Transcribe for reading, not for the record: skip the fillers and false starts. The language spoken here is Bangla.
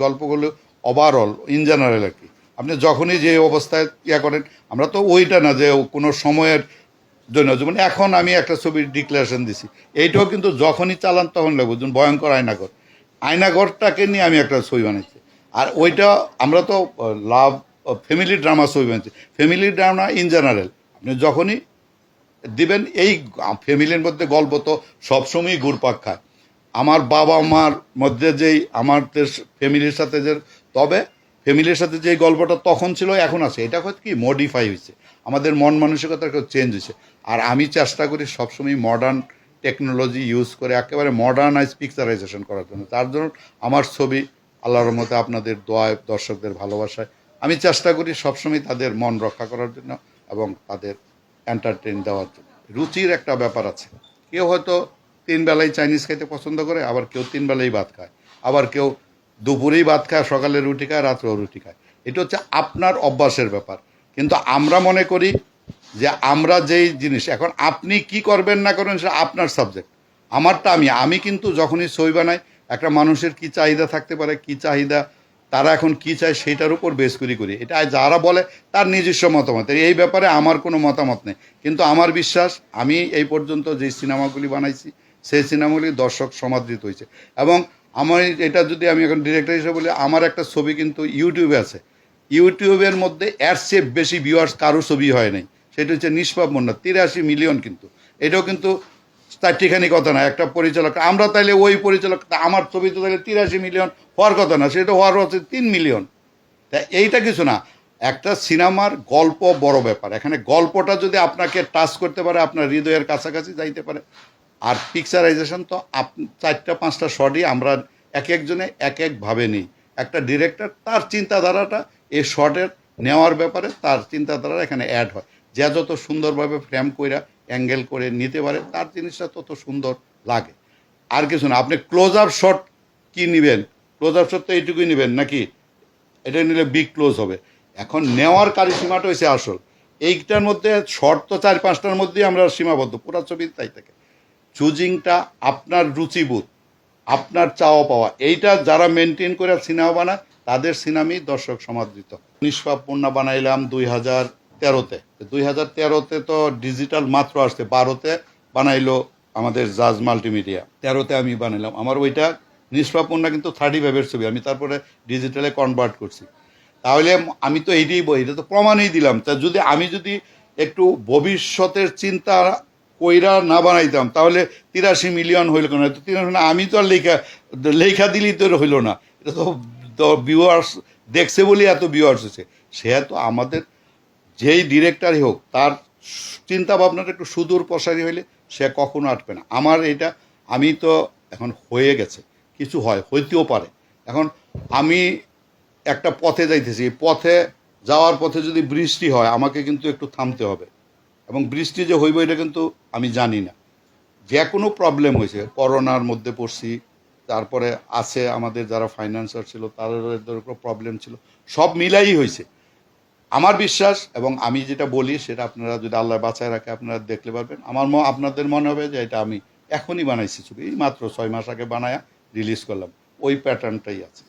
গল্পগুলো ওভারঅল ইন জেনারেল আর কি, আপনি যখনই যে অবস্থায় করেন, আমরা তো ওইটা না যে কোনো সময়ের জন্য, যেমন এখন আমি একটা ছবির ডিক্লারেশন দিছি, এইটাও কিন্তু যখনই চালান তখন লাগবে, যেমন ভয়ঙ্কর আয়নাঘর, আয়নাঘরটাকে নিয়ে আমি একটা ছবি বানাইছি। আর ওইটা আমরা তো লাভ ফ্যামিলি ড্রামা ছবি বানাইছি, ফ্যামিলি ড্রামা ইন জেনারেল আপনি যখনই দিবেন, এই ফ্যামিলির মধ্যে গল্প তো সবসময়ই ঘুরপাক খায়। আমার বাবা মার মধ্যে যেই আমাদের ফ্যামিলির সাথে যে, তবে ফ্যামিলির সাথে যেই গল্পটা তখন ছিল এখন আছে, এটা হয়তো কি মডিফাই হয়েছে, আমাদের মন মানসিকতা একটু চেঞ্জ হয়েছে। আর আমি চেষ্টা করি সবসময় মডার্ন টেকনোলজি ইউজ করে একেবারে মডার্নাইজ পিকচারাইজেশন করার জন্য। তার জন্য আমার ছবি আল্লাহর রহমতে আপনাদের দোয়ায়, দর্শকদের ভালোবাসায় আমি চেষ্টা করি সবসময় তাদের মন রক্ষা করার জন্য এবং তাদের এন্টারটেইন দেওয়ার জন্য। রুচির একটা ব্যাপার আছে, কেউ হয়তো 3 বেলাই চাইনিজ খাইতে পছন্দ করে, আবার কেউ 3 বেলাই ভাত খায়, আবার কেউ দুপুরেই ভাত খায়, সকালে রুটি খায়, রাত্রেও রুটি খায়। এটা হচ্ছে আপনার অভ্যাসের ব্যাপার। কিন্তু আমরা মনে করি যে আমরা যেই জিনিস, এখন আপনি কি করবেন না করবেন সেটা আপনার সাবজেক্ট, আমারটা আমি কিন্তু যখনই ছবি বানাই, একটা মানুষের কি চাহিদা থাকতে পারে, কি চাহিদা তারা এখন কি চায় সেটার উপর বেস করি। এটা যারা বলে তার নিজস্ব মতামত, এই ব্যাপারে আমার কোনো মতামত নেই। কিন্তু আমার বিশ্বাস, আমি এই পর্যন্ত যেই সিনেমাগুলি বানাইছি সেই সিনেমাগুলি দর্শক সমাদৃত হয়েছে। এবং আমার এটা যদি আমি এখন ডিরেক্টর হিসেবে বলি, আমার একটা ছবি কিন্তু ইউটিউবে আছে, ইউটিউবের মধ্যে এর চেয়ে বেশি ভিউয়ার্স কারো ছবি হয় নাই, সেটা হচ্ছে নিষ্পাপ মুন্না, 83 মিলিয়ন। কিন্তু এটাও কিন্তু তার ঠিকানি কথা না, একটা পরিচালক, আমরা তাইলে ওই পরিচালক, আমার ছবি তো তাহলে 83 মিলিয়ন হওয়ার কথা না, সেটা হওয়ার হচ্ছে 3 মিলিয়ন। তা এইটা কিছু না, একটা সিনেমার গল্প বড় ব্যাপার, এখানে গল্পটা যদি আপনাকে টাচ করতে পারে, আপনার হৃদয়ের কাছাকাছি যাইতে পারে। আর পিকচারাইজেশন তো 4টা-5টা শটই আমরা এক একজনে এক একভাবে নিই। একটা ডিরেক্টর তার চিন্তাধারাটা এই শটের নেওয়ার ব্যাপারে তার চিন্তাধারা এখানে অ্যাড হয়, যে যত সুন্দরভাবে ফ্রেম কইরা অ্যাঙ্গেল করে নিতে পারে তার জিনিসটা তত সুন্দর লাগে। আর কিছু না, আপনি ক্লোজ আপ শট কি নেবেন, ক্লোজ আপ শট তো এইটুকুই নেবেন নাকি, এটা নিলে বিগ ক্লোজ হবে। এখন নেওয়ার কারিসীমাটা হয়েছে আসল, এইটার মধ্যে শর্ট তো 4-5টার মধ্যেই আমরা সীমাবদ্ধ, পুরো ছবি তাই থাকে। চুজিংটা আপনার রুচিবোধ, আপনার চাওয়া পাওয়া, এইটা যারা মেনটেন করে সিনেমা বানায় তাদের সিনেমাই দর্শক সমাদৃত। নিষ্পাপ মুন্না বানাইলাম 2013-তে, 2013-তে তো ডিজিটাল মাত্র আসছে, 12-তে বানাইলো আমাদের জাজ মাল্টিমিডিয়া, 13-তে আমি বানাইলাম। আমার ওইটা নিষ্পাপ মুন্না কিন্তু 35-এর ছবি, আমি তারপরে ডিজিটালে কনভার্ট করছি। তাহলে আমি তো এইটাই বই, এটা তো প্রমাণই দিলাম। তা আমি যদি একটু ভবিষ্যতের চিন্তা কইরা না বানাইতাম তাহলে 83 মিলিয়ন হইল কেন? আমি তো আর লেখা দিলেই তো হইল না, এটা তো ভিউয়ার্স দেখছে বলে এত ভিউয়ার্স হচ্ছে। সে তো আমাদের যেই ডিরেক্টরই হোক তার চিন্তা ভাবনাটা একটু সুদূর প্রসারী হইলে সে কখনো আটবে না। আমার এটা, আমি তো এখন হয়ে গেছে, কিছু হইতেও পারে। এখন আমি একটা পথে যাইতেছি, পথে যাওয়ার পথে যদি বৃষ্টি হয় আমাকে কিন্তু একটু থামতে হবে, এবং বৃষ্টি যে হইব এটা কিন্তু আমি জানি না। যে কোনো প্রবলেম হয়েছে, করোনার মধ্যে পড়ছি, তারপরে আছে আমাদের যারা ফাইন্যান্সার ছিল তাদের উপর প্রবলেম ছিল, সব মিলাই হয়েছে। আমার বিশ্বাস, এবং আমি যেটা বলি সেটা আপনারা যদি আল্লাহ বাঁচায় রাখে আপনারা দেখলে পারবেন, আপনাদের মনে হবে যে এটা আমি এখনই বানাইছি ছবি, এই মাত্র 6 মাস আগে বানায়া রিলিজ করলাম, ওই প্যাটার্নটাই আছে।